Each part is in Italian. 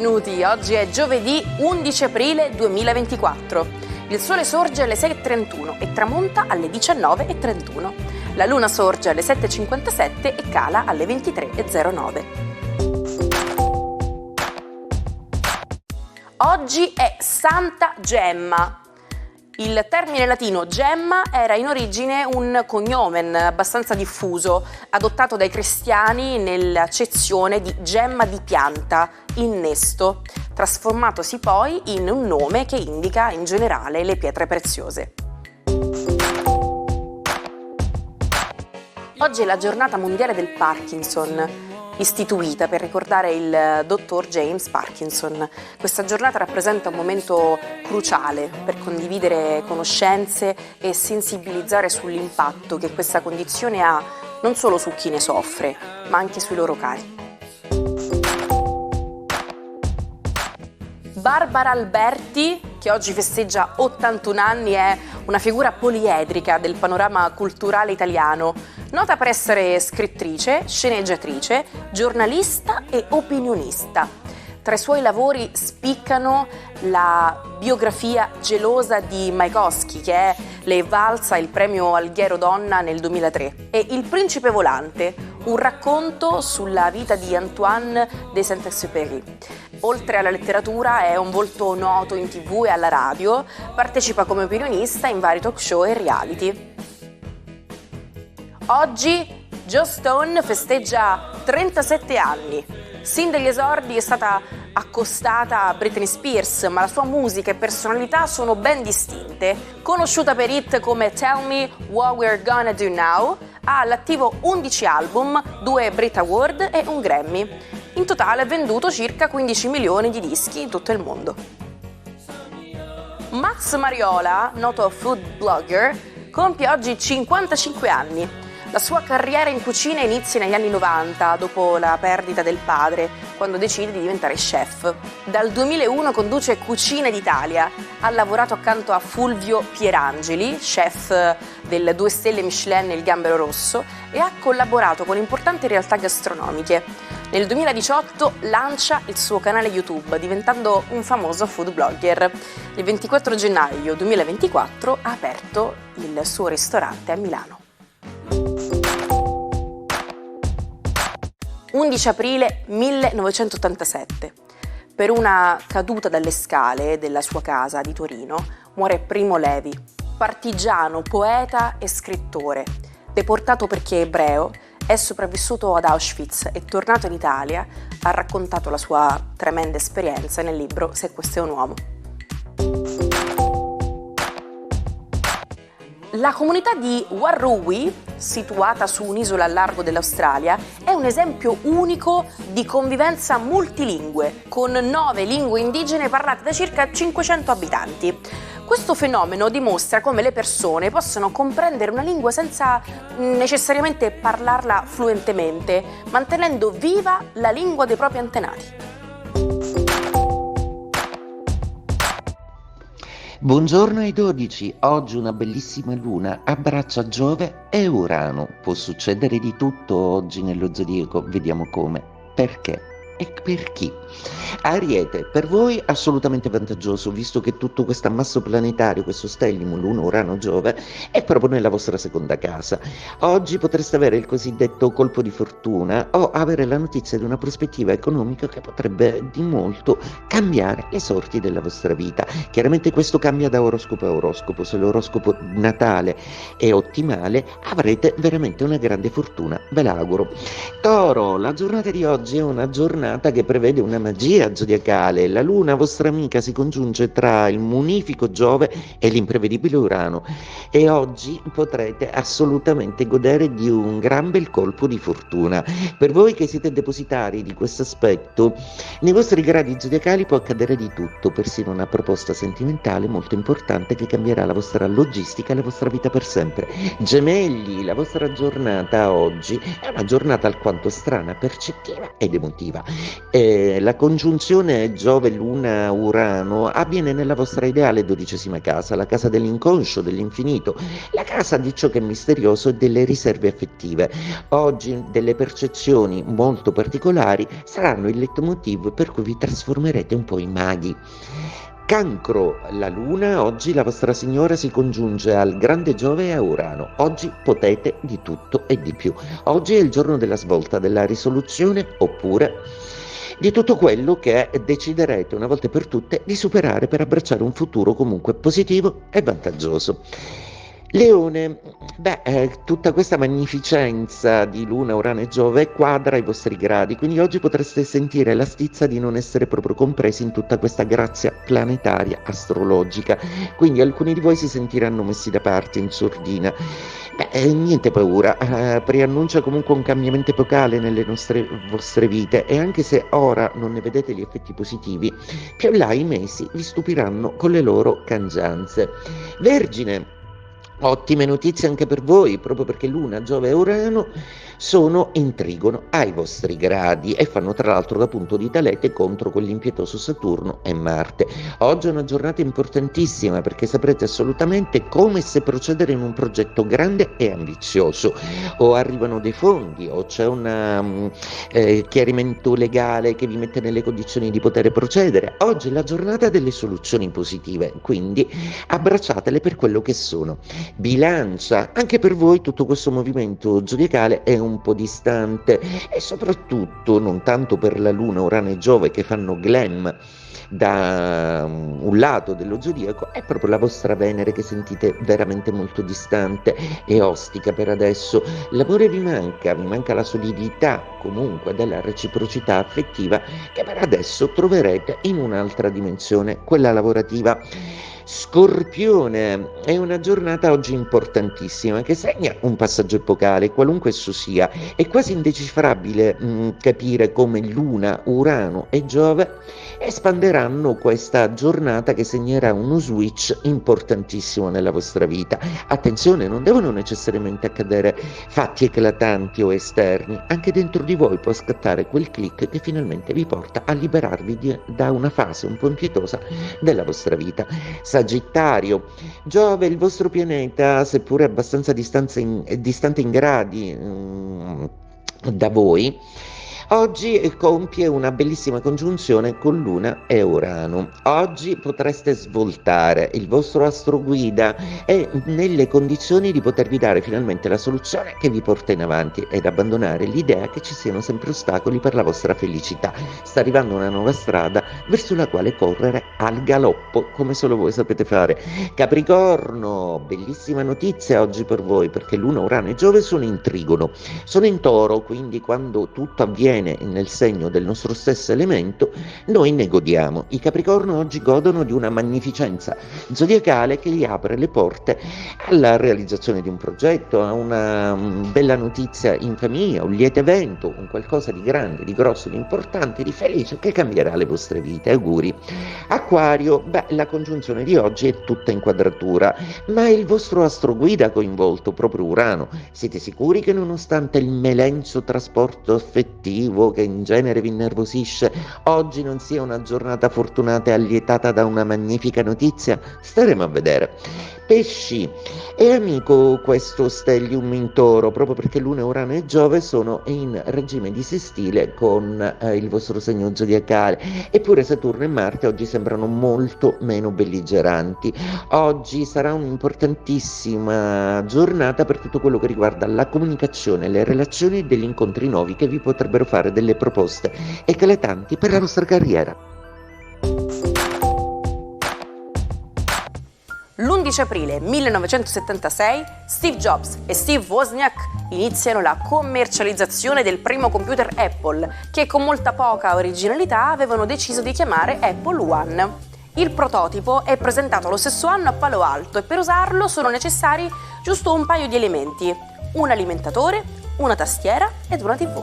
benvenuti. Oggi è giovedì 11 aprile 2024. Il sole sorge alle 6:31 e tramonta alle 19:31. La luna sorge alle 7:57 e cala alle 23:09. Oggi è Santa Gemma. Il termine latino gemma era in origine un cognomen abbastanza diffuso, adottato dai cristiani nell'accezione di gemma di pianta, innesto, trasformatosi poi in un nome che indica in generale le pietre preziose. Oggi è la giornata mondiale del Parkinson, istituita per ricordare il dottor James Parkinson. Questa giornata rappresenta un momento cruciale per condividere conoscenze e sensibilizzare sull'impatto che questa condizione ha non solo su chi ne soffre, ma anche sui loro cari. Barbara Alberti, che oggi festeggia 81 anni, è una figura poliedrica del panorama culturale italiano, nota per essere scrittrice, sceneggiatrice, giornalista e opinionista. Tra i suoi lavori spiccano la biografia gelosa di Majakovskij, che è Le valsa, il premio Alghiero Donna nel 2003, e Il principe volante, un racconto sulla vita di Antoine de Saint-Exupéry. Oltre alla letteratura è un volto noto in TV e alla radio, partecipa come opinionista in vari talk show e reality. Oggi Joss Stone festeggia 37 anni. Sin dagli esordi è stata accostata a Britney Spears, ma la sua musica e personalità sono ben distinte. Conosciuta per hit come Tell Me What We're Gonna Do Now, ha all'attivo 11 album, 2 Brit Award e un Grammy. In totale ha venduto circa 15 milioni di dischi in tutto il mondo. Max Mariola, noto food blogger, compie oggi 55 anni. La sua carriera in cucina inizia negli anni 90, dopo la perdita del padre, quando decide di diventare chef. Dal 2001 conduce Cucine d'Italia, ha lavorato accanto a Fulvio Pierangeli, chef del 2 stelle Michelin Il Gambero Rosso, e ha collaborato con importanti realtà gastronomiche. Nel 2018 lancia il suo canale YouTube, diventando un famoso food blogger. Il 24 gennaio 2024 ha aperto il suo ristorante a Milano. 11 aprile 1987. Per una caduta dalle scale della sua casa di Torino muore Primo Levi, partigiano, poeta e scrittore. Deportato perché ebreo, è sopravvissuto ad Auschwitz e tornato in Italia ha raccontato la sua tremenda esperienza nel libro Se questo è un uomo. La comunità di Warruwi, situata su un'isola al largo dell'Australia, è un esempio unico di convivenza multilingue, con 9 lingue indigene parlate da circa 500 abitanti. Questo fenomeno dimostra come le persone possono comprendere una lingua senza necessariamente parlarla fluentemente, mantenendo viva la lingua dei propri antenati. Buongiorno ai 12, oggi una bellissima luna abbraccia Giove e Urano. Può succedere di tutto oggi nello zodiaco, vediamo come, perché e per chi. Ariete, per voi assolutamente vantaggioso, visto che tutto questo ammasso planetario, questo stellium, Luna, Urano, Giove, è proprio nella vostra seconda casa. Oggi potreste avere il cosiddetto colpo di fortuna o avere la notizia di una prospettiva economica che potrebbe di molto cambiare le sorti della vostra vita. Chiaramente questo cambia da oroscopo a oroscopo. Se l'oroscopo natale è ottimale, avrete veramente una grande fortuna, ve l'auguro. Toro, la giornata di oggi è una giornata che prevede una magia zodiacale. La luna, vostra amica, si congiunge tra il munifico Giove e l'imprevedibile Urano e oggi potrete assolutamente godere di un gran bel colpo di fortuna. Per voi che siete depositari di questo aspetto, nei vostri gradi zodiacali può accadere di tutto, persino una proposta sentimentale molto importante che cambierà la vostra logistica e la vostra vita per sempre. Gemelli, la vostra giornata oggi è una giornata alquanto strana, percettiva ed emotiva. La congiunzione Giove-Luna-Urano avviene nella vostra ideale 12ª casa, la casa dell'inconscio, dell'infinito, la casa di ciò che è misterioso e delle riserve affettive. Oggi delle percezioni molto particolari saranno il leitmotiv per cui vi trasformerete un po' in maghi. Cancro, la luna, oggi la vostra signora si congiunge al grande Giove e a Urano. Oggi potete di tutto e di più. Oggi è il giorno della svolta, della risoluzione, oppure di tutto quello che deciderete una volta per tutte di superare per abbracciare un futuro comunque positivo e vantaggioso. Leone, tutta questa magnificenza di Luna, Urano e Giove quadra i vostri gradi, quindi oggi potreste sentire la stizza di non essere proprio compresi in tutta questa grazia planetaria, astrologica, quindi alcuni di voi si sentiranno messi da parte in sordina. Niente paura, preannuncia comunque un cambiamento epocale nelle vostre vite, e anche se ora non ne vedete gli effetti positivi, più in là i mesi vi stupiranno con le loro cangianze. Vergine, ottime notizie anche per voi, proprio perché Luna, Giove e Urano sono in trigono ai vostri gradi e fanno tra l'altro da punto di talete contro quell'impietoso Saturno e Marte. Oggi è una giornata importantissima perché saprete assolutamente come se procedere in un progetto grande e ambizioso. O arrivano dei fondi o c'è un chiarimento legale che vi mette nelle condizioni di poter procedere. Oggi è la giornata delle soluzioni positive, quindi abbracciatele per quello che sono. Bilancia, anche per voi tutto questo movimento zodiacale è un po' distante, e soprattutto non tanto per la Luna, Urano e Giove che fanno glam da un lato dello zodiaco, è proprio la vostra Venere che sentite veramente molto distante e ostica per adesso. L'amore vi manca la solidità comunque della reciprocità affettiva che per adesso troverete in un'altra dimensione, quella lavorativa. Scorpione, è una giornata oggi importantissima che segna un passaggio epocale, qualunque esso sia. È quasi indecifrabile capire come Luna, Urano e Giove espanderanno questa giornata che segnerà uno switch importantissimo nella vostra vita. Attenzione, non devono necessariamente accadere fatti eclatanti o esterni, anche dentro di voi può scattare quel click che finalmente vi porta a liberarvi da una fase un po' impietosa della vostra vita. Sagittario, Giove, il vostro pianeta, seppure abbastanza distante in gradi da voi, oggi compie una bellissima congiunzione con Luna e Urano. Oggi potreste svoltare, il vostro astro guida è nelle condizioni di potervi dare finalmente la soluzione che vi porta in avanti ed abbandonare l'idea che ci siano sempre ostacoli per la vostra felicità. Sta arrivando una nuova strada verso la quale correre al galoppo come solo voi sapete fare. Capricorno, bellissima notizia oggi per voi perché Luna, Urano e Giove sono in trigono, sono in Toro, quindi quando tutto avviene nel segno del nostro stesso elemento, noi ne godiamo. I Capricorno oggi godono di una magnificenza zodiacale che gli apre le porte alla realizzazione di un progetto, a una bella notizia in famiglia, un lieto evento, un qualcosa di grande, di grosso, di importante, di felice che cambierà le vostre vite. Auguri. Acquario, la congiunzione di oggi è tutta in quadratura, ma è il vostro astro guida coinvolto, proprio Urano. Siete sicuri che nonostante il melenso trasporto affettivo che in genere vi innervosisce, oggi non sia una giornata fortunata e allietata da una magnifica notizia? Staremo a vedere. Pesci, è amico questo stellium in Toro, proprio perché Luna, Urano e Giove sono in regime di sestile con il vostro segno zodiacale, eppure Saturno e Marte oggi sembrano molto meno belligeranti. Oggi sarà un'importantissima giornata per tutto quello che riguarda la comunicazione, le relazioni e degli incontri nuovi che vi potrebbero fare delle proposte eclatanti per la vostra carriera. L'11 aprile 1976 Steve Jobs e Steve Wozniak iniziano la commercializzazione del primo computer Apple, che con molta poca originalità avevano deciso di chiamare Apple One. Il prototipo è presentato lo stesso anno a Palo Alto e per usarlo sono necessari giusto un paio di elementi: un alimentatore, una tastiera ed una TV.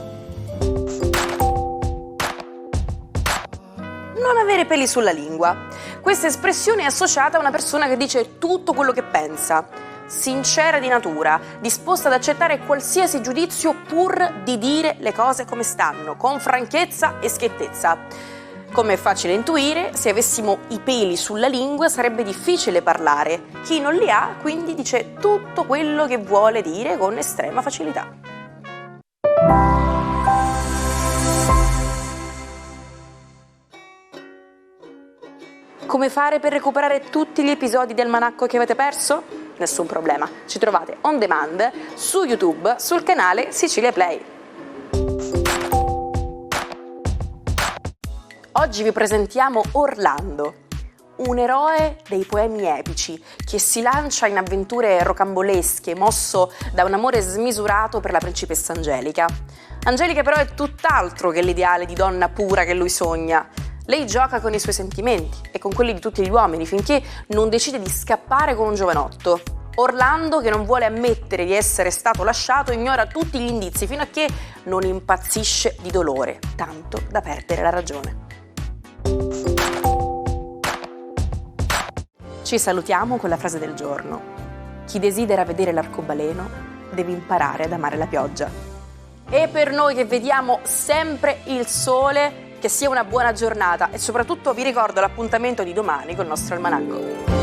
Non avere peli sulla lingua. Questa espressione è associata a una persona che dice tutto quello che pensa. sincera di natura, disposta ad accettare qualsiasi giudizio pur di dire le cose come stanno, con franchezza e schiettezza. Come è facile intuire, se avessimo i peli sulla lingua sarebbe difficile parlare. Chi non li ha, quindi, dice tutto quello che vuole dire con estrema facilità. Come fare per recuperare tutti gli episodi del Almanacco che avete perso? Nessun problema, ci trovate on demand su YouTube sul canale Sicilia Play. Oggi vi presentiamo Orlando, un eroe dei poemi epici che si lancia in avventure rocambolesche, mosso da un amore smisurato per la principessa Angelica. Angelica però è tutt'altro che l'ideale di donna pura che lui sogna. Lei gioca con i suoi sentimenti e con quelli di tutti gli uomini finché non decide di scappare con un giovanotto. Orlando, che non vuole ammettere di essere stato lasciato, ignora tutti gli indizi fino a che non impazzisce di dolore, tanto da perdere la ragione. Ci salutiamo con la frase del giorno. Chi desidera vedere l'arcobaleno deve imparare ad amare la pioggia. E per noi che vediamo sempre il sole, che sia una buona giornata e soprattutto vi ricordo l'appuntamento di domani col nostro almanacco.